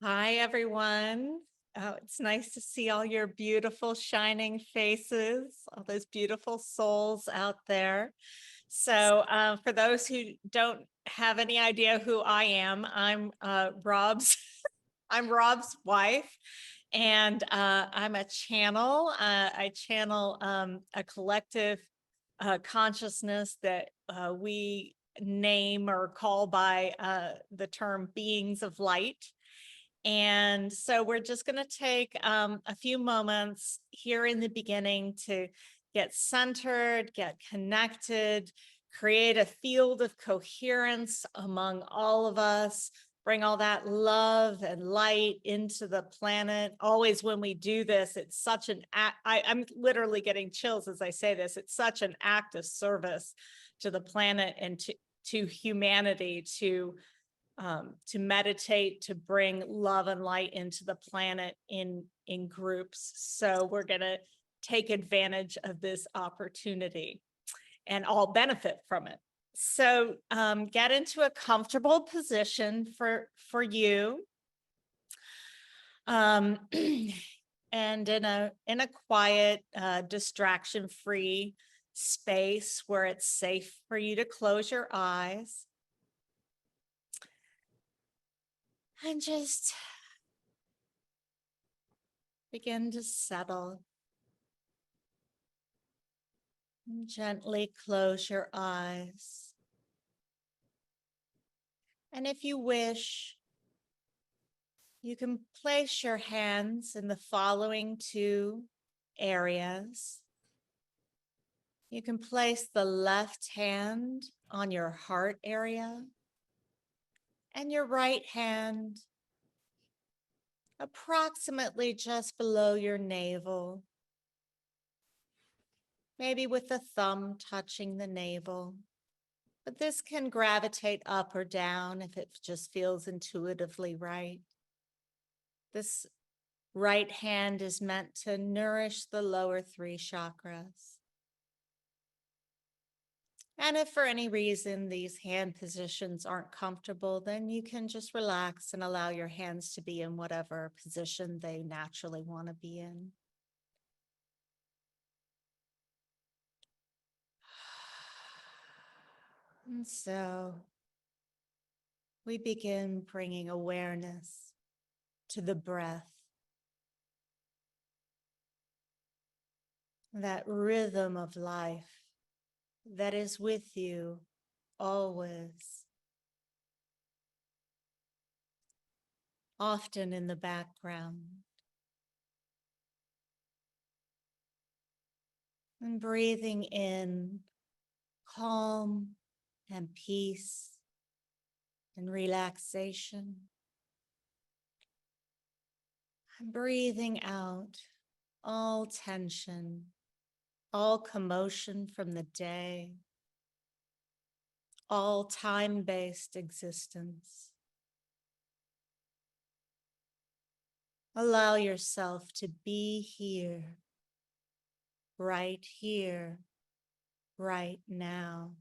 Hi, everyone. Oh, it's nice to see all your beautiful, shining faces, all those beautiful souls out there. For those who don't have any idea who I am, I'm Rob's. I'm Rob's wife, and I'm a channel. I channel a collective consciousness that we name or call by the term beings of light. And so we're just going to take a few moments here in the beginning to get centered, get connected, create a field of coherence among all of us, bring all that love and light into the planet. Always when we do this, it's such an act. I'm literally getting chills as I say this. It's such an act of service to the planet and to humanity, to meditate, to bring love and light into the planet in groups. So we're going to take advantage of this opportunity and all benefit from it. So get into a comfortable position for you. And in a quiet, distraction-free space where it's safe for you to close your eyes. And just begin to settle. And gently close your eyes. And if you wish, you can place your hands in the following two areas. You can place the left hand on your heart area and your right hand approximately just below your navel, maybe with the thumb touching the navel. But this can gravitate up or down if it just feels intuitively right. This right hand is meant to nourish the lower three chakras. And if for any reason these hand positions aren't comfortable, then you can just relax and allow your hands to be in whatever position they naturally want to be in. And so we begin bringing awareness to the breath, that rhythm of life that is with you always, often in the background. And breathing in calm and peace and relaxation. And breathing out all tension, all commotion from the day, all time-based existence. Allow yourself to be here, right now.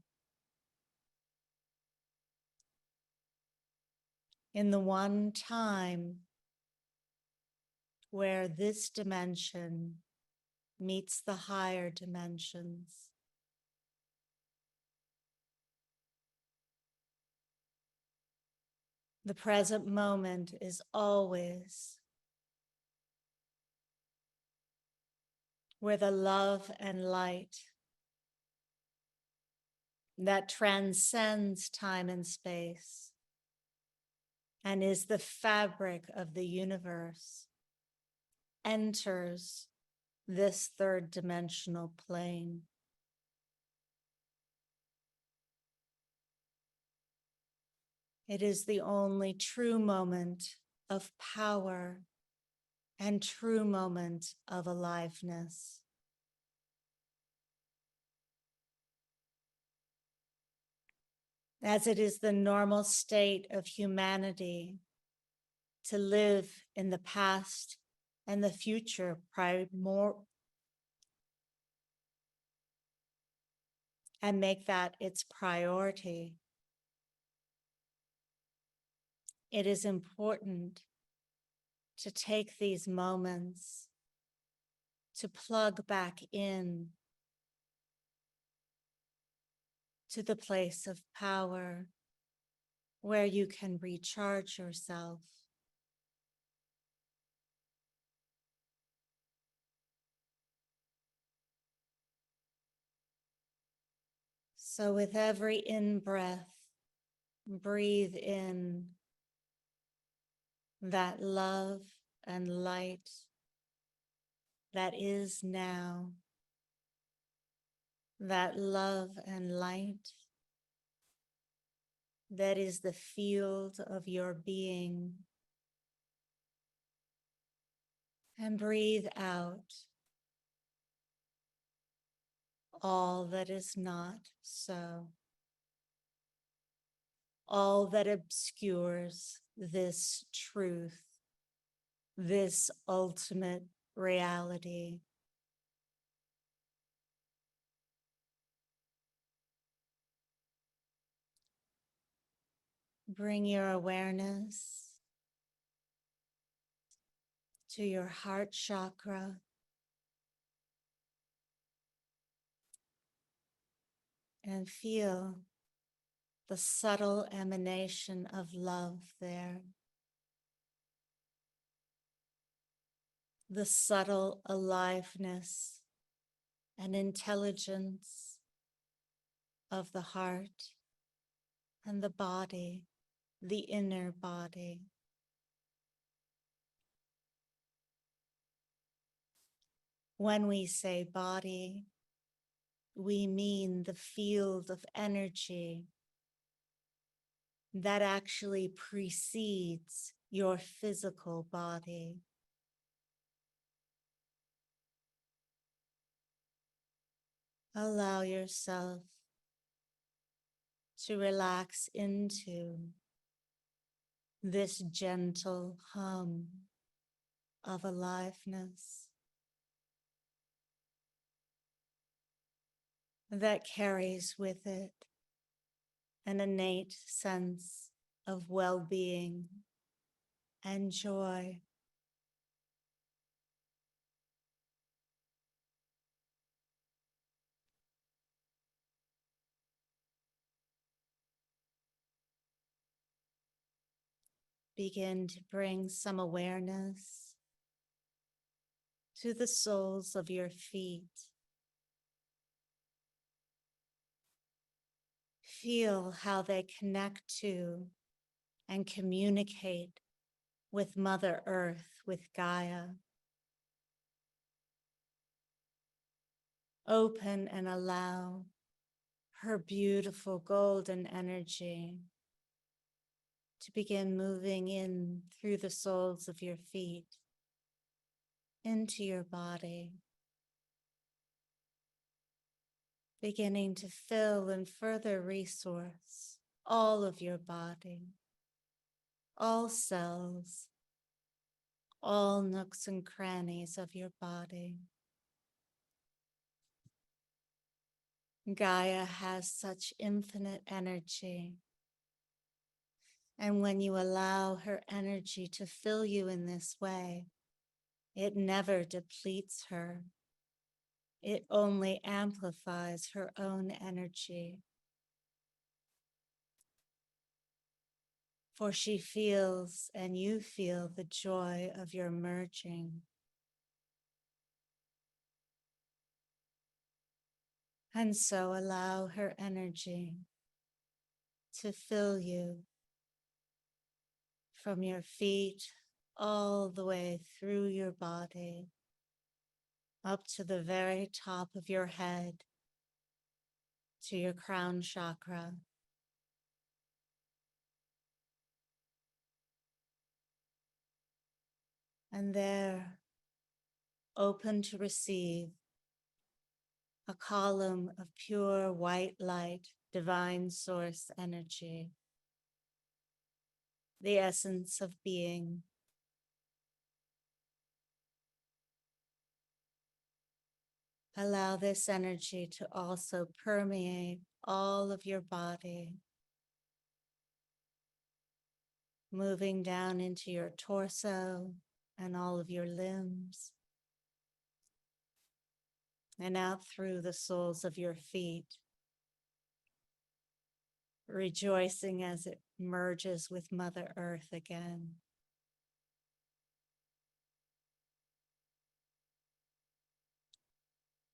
In the one time where this dimension meets the higher dimensions. The present moment is always where the love and light that transcends time and space and is the fabric of the universe enters this third dimensional plane. It is the only true moment of power and true moment of aliveness. As it is the normal state of humanity to live in the past and the future and make that its priority. It is important to take these moments to plug back in to the place of power where you can recharge yourself. So with every in-breath, breathe in that love and light that is now, that love and light that is the field of your being. And breathe out all that is not so, all that obscures this truth, this ultimate reality. Bring your awareness to your heart chakra. And feel the subtle emanation of love there. The subtle aliveness and intelligence of the heart and the body, the inner body. When we say body, we mean the field of energy that actually precedes your physical body. Allow yourself to relax into this gentle hum of aliveness that carries with it an innate sense of well-being and joy. Begin to bring some awareness to the soles of your feet. Feel how they connect to and communicate with Mother Earth, with Gaia. Open and allow her beautiful golden energy to begin moving in through the soles of your feet into your body, beginning to fill and further resource all of your body, all cells, all nooks and crannies of your body. Gaia has such infinite energy. And when you allow her energy to fill you in this way, it never depletes her. It only amplifies her own energy. For she feels and you feel the joy of your merging. And so allow her energy to fill you from your feet all the way through your body, up to the very top of your head, to your crown chakra. And there, open to receive a column of pure white light, divine source energy, the essence of being. Allow this energy to also permeate all of your body, moving down into your torso and all of your limbs, and out through the soles of your feet, rejoicing as it merges with Mother Earth again.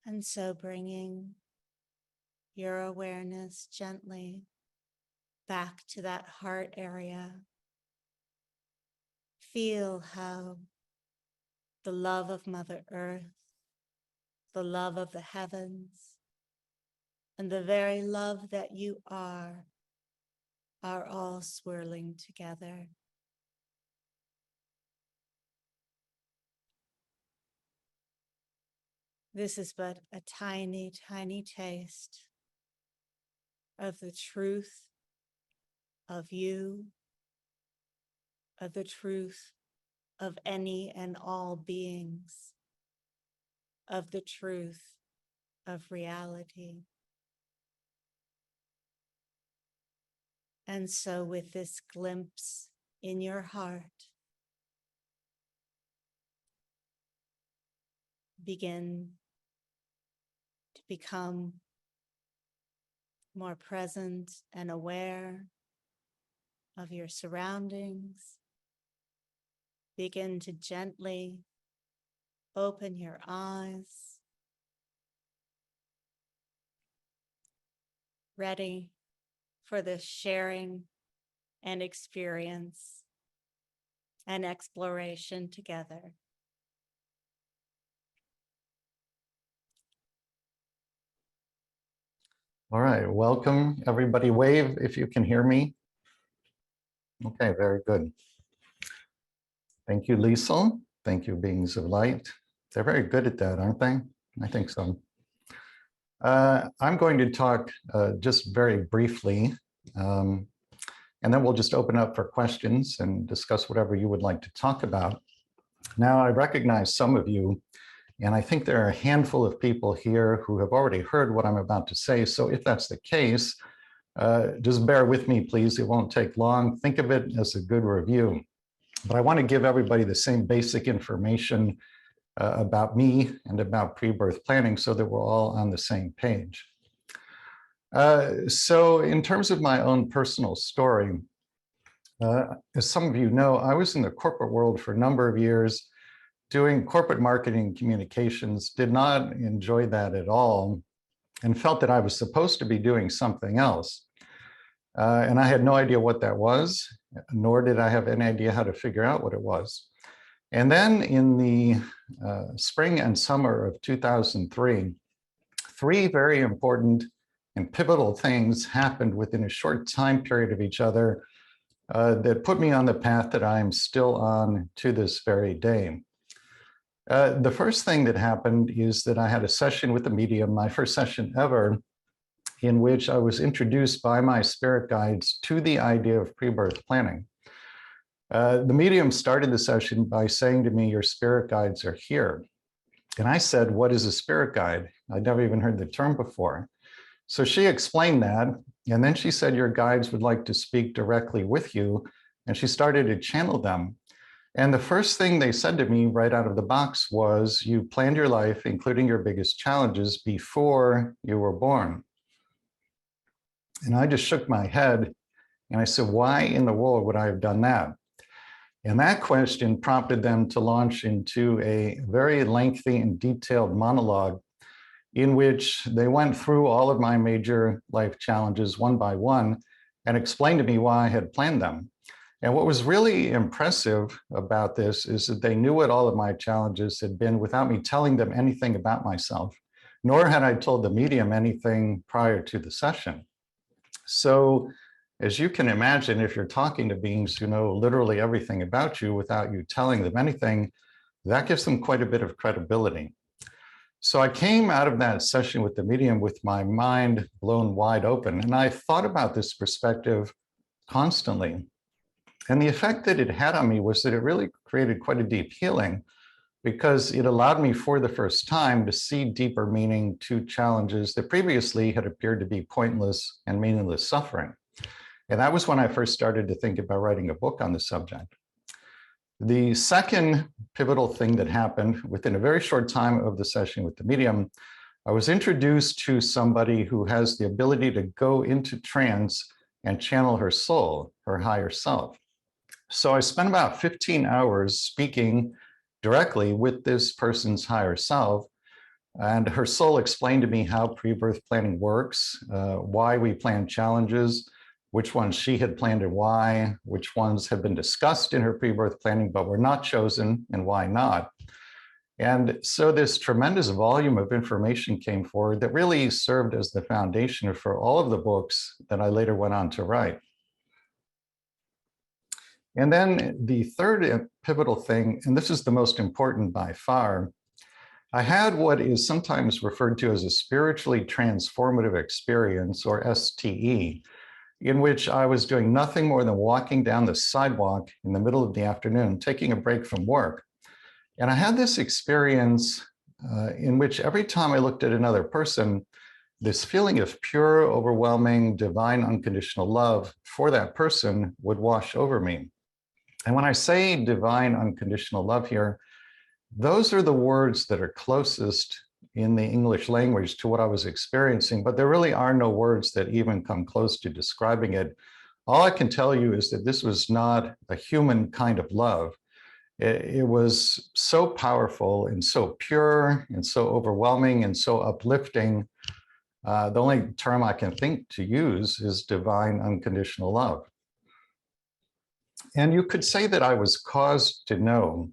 And so bringing your awareness gently back to that heart area. Feel how the love of Mother Earth, the love of the heavens, and the very love that you are all swirling together. This is but a tiny, tiny taste of the truth of you, of the truth of any and all beings, of the truth of reality. And so with this glimpse in your heart, begin to become more present and aware of your surroundings. Begin to gently open your eyes, ready for this sharing and experience and exploration together. All right, welcome everybody. Wave if you can hear me. Okay, very good. Thank you, Liesel. Thank you, Beings of Light. They're very good at that, aren't they? I think so. I'm going to talk just very briefly, and then we'll just open up for questions and discuss whatever you would like to talk about. Now, I recognize some of you, and I think there are a handful of people here who have already heard what I'm about to say. So if that's the case, just bear with me, please. It won't take long. Think of it as a good review. But I want to give everybody the same basic information about me and about pre-birth planning so that we're all on the same page. So in terms of my own personal story, as some of you know, I was in the corporate world for a number of years doing corporate marketing communications, did not enjoy that at all, and felt that I was supposed to be doing something else. And I had no idea what that was, nor did I have any idea how to figure out what it was. And then in the spring and summer of 2003, three very important and pivotal things happened within a short time period of each other that put me on the path that I'm still on to this very day. The first thing that happened is that I had a session with a medium, my first session ever, in which I was introduced by my spirit guides to the idea of pre-birth planning. The medium started the session by saying to me, "Your spirit guides are here." And I said, "What is a spirit guide?" I'd never even heard the term before. So she explained that, and then she said, "Your guides would like to speak directly with you." And she started to channel them. And the first thing they said to me right out of the box was, "You planned your life, including your biggest challenges, before you were born." And I just shook my head and I said, "Why in the world would I have done that?" And that question prompted them to launch into a very lengthy and detailed monologue in which they went through all of my major life challenges one by one and explained to me why I had planned them. And what was really impressive about this is that they knew what all of my challenges had been without me telling them anything about myself, nor had I told the medium anything prior to the session. So as you can imagine, if you're talking to beings who know literally everything about you without you telling them anything, that gives them quite a bit of credibility. So I came out of that session with the medium with my mind blown wide open, and I thought about this perspective constantly. And the effect that it had on me was that it really created quite a deep healing, because it allowed me for the first time to see deeper meaning to challenges that previously had appeared to be pointless and meaningless suffering. And that was when I first started to think about writing a book on the subject. The second pivotal thing that happened within a very short time of the session with the medium, I was introduced to somebody who has the ability to go into trance and channel her soul, her higher self. So I spent about 15 hours speaking directly with this person's higher self, and her soul explained to me how pre-birth planning works, why we plan challenges, which ones she had planned and why, which ones had been discussed in her pre-birth planning but were not chosen and why not. And so this tremendous volume of information came forward that really served as the foundation for all of the books that I later went on to write. And then the third pivotal thing, and this is the most important by far, I had what is sometimes referred to as a spiritually transformative experience, or STE, in which I was doing nothing more than walking down the sidewalk in the middle of the afternoon, taking a break from work. And I had this experience in which every time I looked at another person, this feeling of pure, overwhelming, divine, unconditional love for that person would wash over me. And when I say divine, unconditional love here, those are the words that are closest in the English language to what I was experiencing, but there really are no words that even come close to describing it. All I can tell you is that this was not a human kind of love. It was so powerful and so pure and so overwhelming and so uplifting. The only term I can think to use is divine, unconditional love. And you could say that I was caused to know.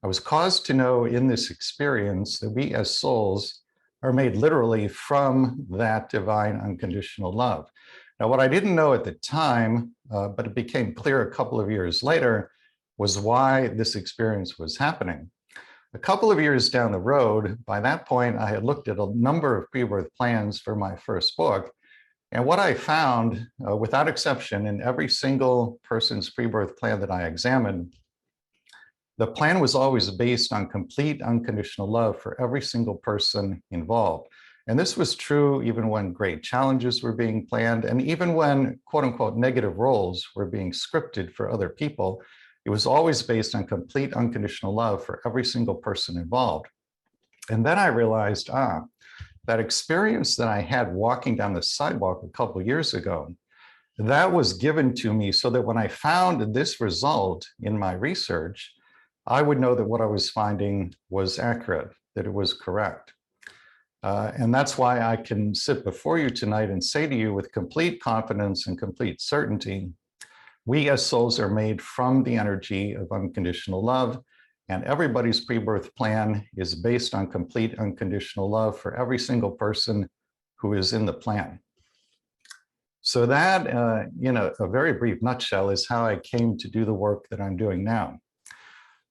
I was caused to know in this experience that we as souls are made literally from that divine unconditional love. Now, what I didn't know at the time, but it became clear a couple of years later, was why this experience was happening. A couple of years down the road, by that point, I had looked at a number of pre-birth plans for my first book. And what I found, without exception, in every single person's pre-birth plan that I examined, the plan was always based on complete unconditional love for every single person involved. And this was true even when great challenges were being planned, and even when quote unquote negative roles were being scripted for other people. It was always based on complete unconditional love for every single person involved. And then I realized, that experience that I had walking down the sidewalk a couple of years ago, that was given to me so that when I found this result in my research, I would know that what I was finding was accurate, that it was correct. And that's why I can sit before you tonight and say to you with complete confidence and complete certainty, we as souls are made from the energy of unconditional love, and everybody's pre-birth plan is based on complete unconditional love for every single person who is in the plan. So that, in a very brief nutshell, is how I came to do the work that I'm doing now.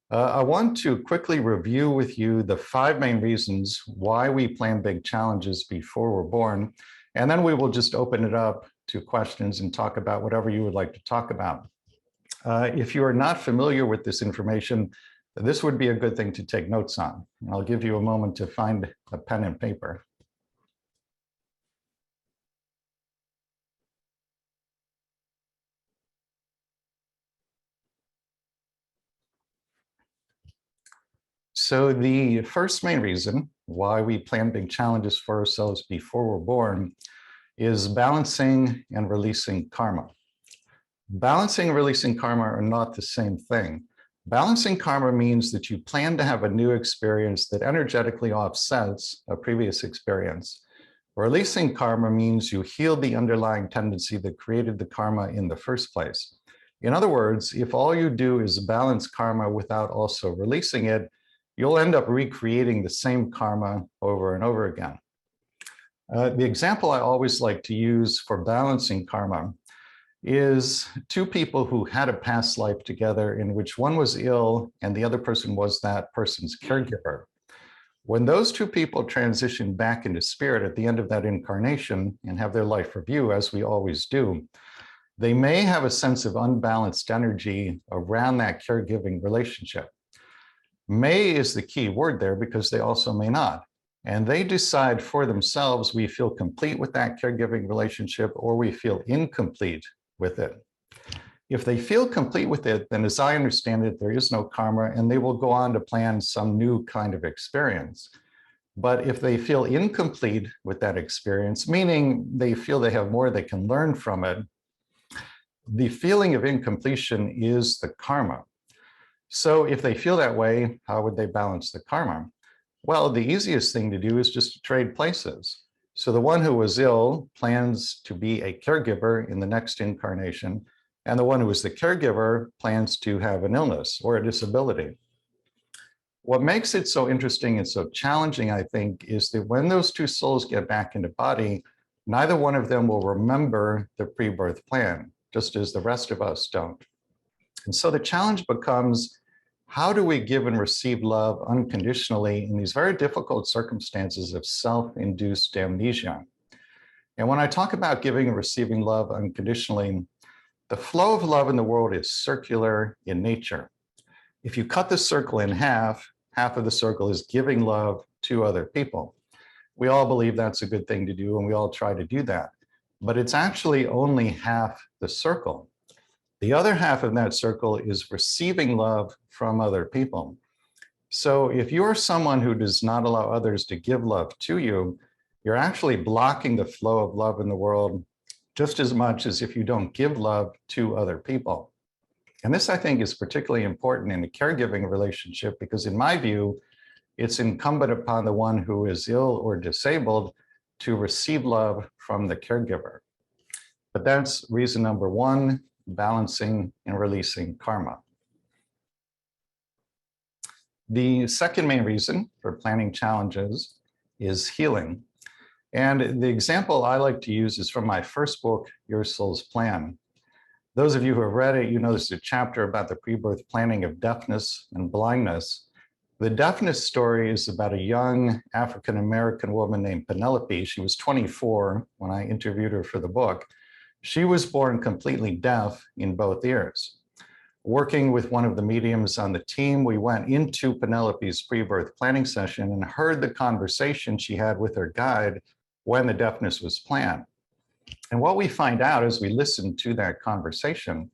I want to quickly review with you the 5 main reasons why we plan big challenges before we're born, and then we will just open it up to questions and talk about whatever you would like to talk about. If you are not familiar with this information, this would be a good thing to take notes on. I'll give you a moment to find a pen and paper. So the first main reason why we plan big challenges for ourselves before we're born is balancing and releasing karma. Balancing and releasing karma are not the same thing. Balancing karma means that you plan to have a new experience that energetically offsets a previous experience. Releasing karma means you heal the underlying tendency that created the karma in the first place. In other words, if all you do is balance karma without also releasing it, you'll end up recreating the same karma over and over again. The example I always like to use for balancing karma is 2 people who had a past life together in which one was ill and the other person was that person's caregiver. When those 2 people transition back into spirit at the end of that incarnation and have their life review, as we always do, they may have a sense of unbalanced energy around that caregiving relationship. May is the key word there because they also may not. And they decide for themselves, we feel complete with that caregiving relationship or we feel incomplete with it. If they feel complete with it, then as I understand it, there is no karma, and they will go on to plan some new kind of experience. But if they feel incomplete with that experience, meaning they feel they have more they can learn from it, the feeling of incompletion is the karma. So if they feel that way, how would they balance the karma? Well, the easiest thing to do is just to trade places. So the one who was ill plans to be a caregiver in the next incarnation, and the one who is the caregiver plans to have an illness or a disability. What makes it so interesting and so challenging, I think, is that when those two souls get back into body, neither one of them will remember the pre-birth plan, just as the rest of us don't. And so the challenge becomes, how do we give and receive love unconditionally in these very difficult circumstances of self-induced amnesia? And when I talk about giving and receiving love unconditionally, the flow of love in the world is circular in nature. If you cut the circle in half, half of the circle is giving love to other people. We all believe that's a good thing to do, and we all try to do that. But it's actually only half the circle. The other half of that circle is receiving love from other people. So if you're someone who does not allow others to give love to you, you're actually blocking the flow of love in the world just as much as if you don't give love to other people. And this, I think, is particularly important in a caregiving relationship because, in my view, it's incumbent upon the one who is ill or disabled to receive love from the caregiver. But that's reason number one, balancing and releasing karma. The second main reason for planning challenges is healing. And the example I like to use is from my first book, Your Soul's Plan. Those of you who have read it, you know there's a chapter about the pre-birth planning of deafness and blindness. The deafness story is about a young African-American woman named Penelope. She was 24 when I interviewed her for the book. She was born completely deaf in both ears. Working with one of the mediums on the team, we went into Penelope's pre-birth planning session and heard the conversation she had with her guide when the deafness was planned. And what we find out as we listen to that conversation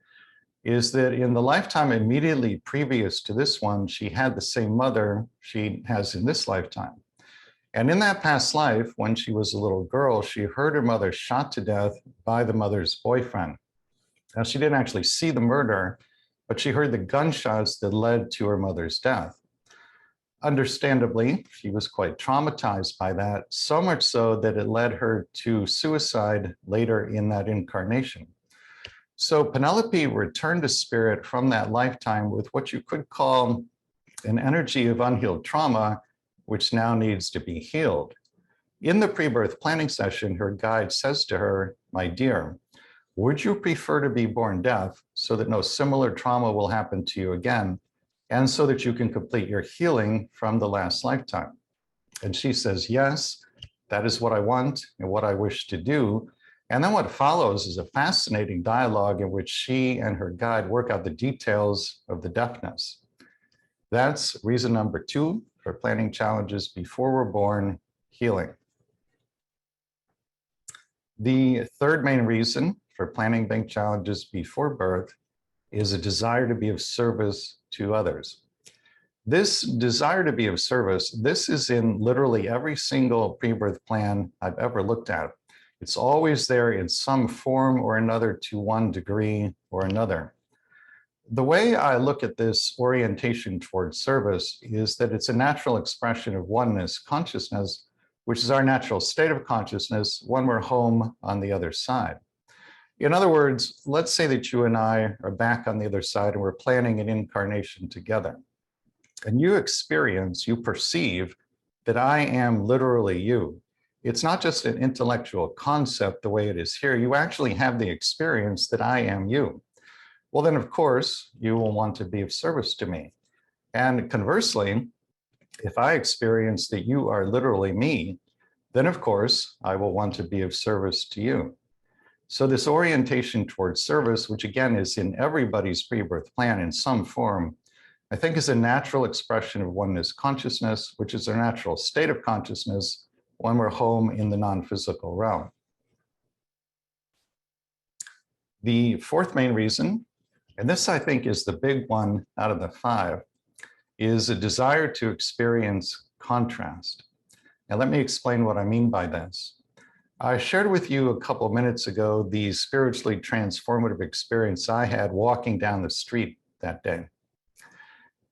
is that in the lifetime immediately previous to this one, she had the same mother she has in this lifetime. And in that past life, when she was a little girl, she heard her mother shot to death by the mother's boyfriend. Now, she didn't actually see the murder, but she heard the gunshots that led to her mother's death. Understandably, she was quite traumatized by that, so much so that it led her to suicide later in that incarnation. So Penelope returned to spirit from that lifetime with what you could call an energy of unhealed trauma, which now needs to be healed. In the pre-birth planning session, her guide says to her, "My dear, would you prefer to be born deaf so that no similar trauma will happen to you again, and so that you can complete your healing from the last lifetime?" And she says, "Yes, that is what I want and what I wish to do." And then what follows is a fascinating dialogue in which she and her guide work out the details of the deafness. That's reason number two for planning challenges before we're born, healing. The third main reason for planning big challenges before birth is a desire to be of service to others. This desire to be of service, this is in literally every single pre-birth plan I've ever looked at. It's always there in some form or another to one degree or another. The way I look at this orientation towards service is that it's a natural expression of oneness consciousness, which is our natural state of consciousness when we're home on the other side. In other words, let's say that you and I are back on the other side and we're planning an incarnation together. And you experience, you perceive that I am literally you. It's not just an intellectual concept the way it is here. You actually have the experience that I am you. Well, then, of course, you will want to be of service to me. And conversely, if I experience that you are literally me, then, of course, I will want to be of service to you. So this orientation towards service, which again is in everybody's pre-birth plan in some form, I think is a natural expression of oneness consciousness, which is our natural state of consciousness when we're home in the non-physical realm. The fourth main reason And this, I think, is the big one out of the 5, is a desire to experience contrast. Now, let me explain what I mean by this. I shared with you a couple of minutes ago the spiritually transformative experience I had walking down the street that day.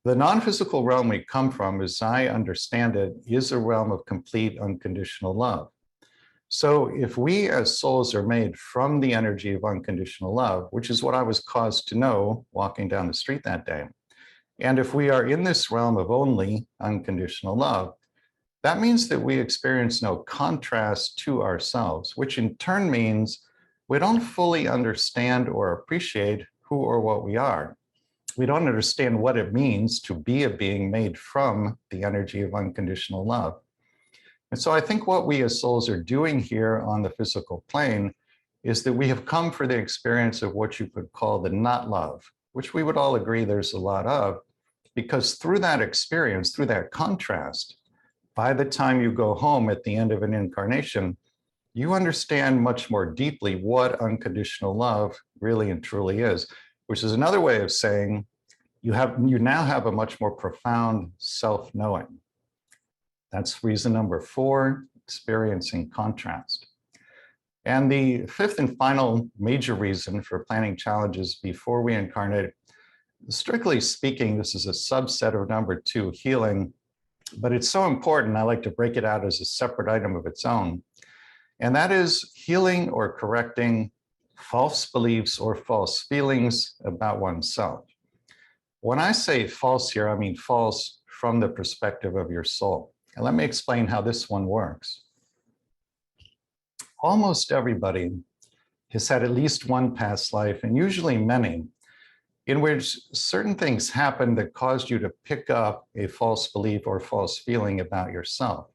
The non-physical realm we come from, as I understand it, is a realm of complete unconditional love. So if we as souls are made from the energy of unconditional love, which is what I was caused to know walking down the street that day, and if we are in this realm of only unconditional love, that means that we experience no contrast to ourselves, which in turn means we don't fully understand or appreciate who or what we are. We don't understand what it means to be a being made from the energy of unconditional love. And so I think what we as souls are doing here on the physical plane is that we have come for the experience of what you could call the not love, which we would all agree there's a lot of, because through that experience, through that contrast, by the time you go home at the end of an incarnation, you understand much more deeply what unconditional love really and truly is, which is another way of saying you now have a much more profound self-knowing. That's reason number 4, experiencing contrast. And the 5th and final major reason for planning challenges before we incarnate, strictly speaking, this is a subset of number 2, healing, but it's so important, I like to break it out as a separate item of its own. And that is healing or correcting false beliefs or false feelings about oneself. When I say false here, I mean false from the perspective of your soul. And let me explain how this one works. Almost everybody has had at least one past life, and usually many, in which certain things happened that caused you to pick up a false belief or false feeling about yourself.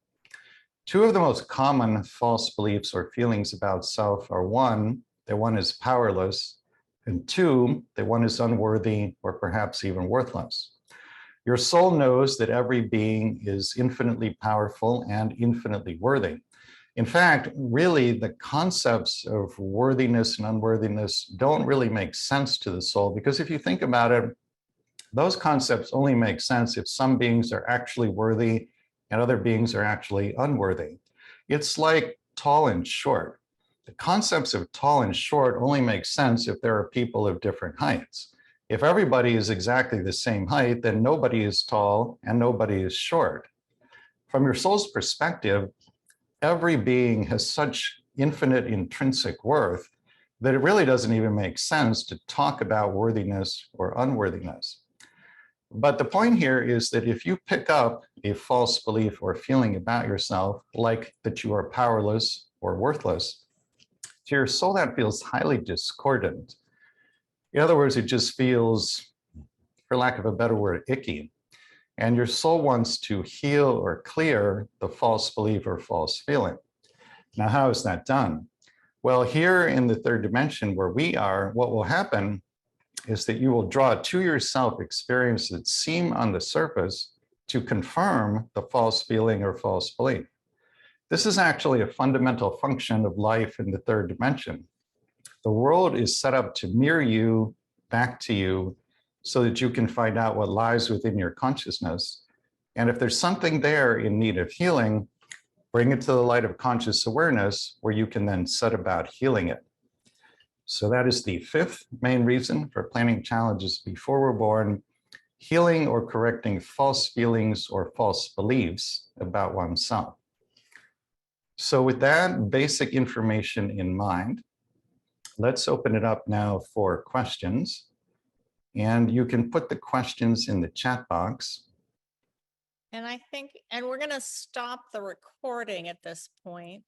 2 of the most common false beliefs or feelings about self are 1, that one is powerless, and 2, that one is unworthy or perhaps even worthless. Your soul knows that every being is infinitely powerful and infinitely worthy. In fact, really, the concepts of worthiness and unworthiness don't really make sense to the soul, because if you think about it, those concepts only make sense if some beings are actually worthy and other beings are actually unworthy. It's like tall and short. The concepts of tall and short only make sense if there are people of different heights. If everybody is exactly the same height, then nobody is tall and nobody is short. From your soul's perspective, every being has such infinite intrinsic worth that it really doesn't even make sense to talk about worthiness or unworthiness. But the point here is that if you pick up a false belief or feeling about yourself, like that you are powerless or worthless, to your soul that feels highly discordant. In other words, it just feels, for lack of a better word, icky. And your soul wants to heal or clear the false belief or false feeling. Now, how is that done? Well, here in the 3rd dimension where we are, what will happen is that you will draw to yourself experiences that seem on the surface to confirm the false feeling or false belief. This is actually a fundamental function of life in the 3rd dimension. The world is set up to mirror you back to you so that you can find out what lies within your consciousness. And if there's something there in need of healing, bring it to the light of conscious awareness where you can then set about healing it. So that is the 5th main reason for planning challenges before we're born, healing or correcting false feelings or false beliefs about oneself. So with that basic information in mind, let's open it up now for questions. And you can put the questions in the chat box. And we're going to stop the recording at this point.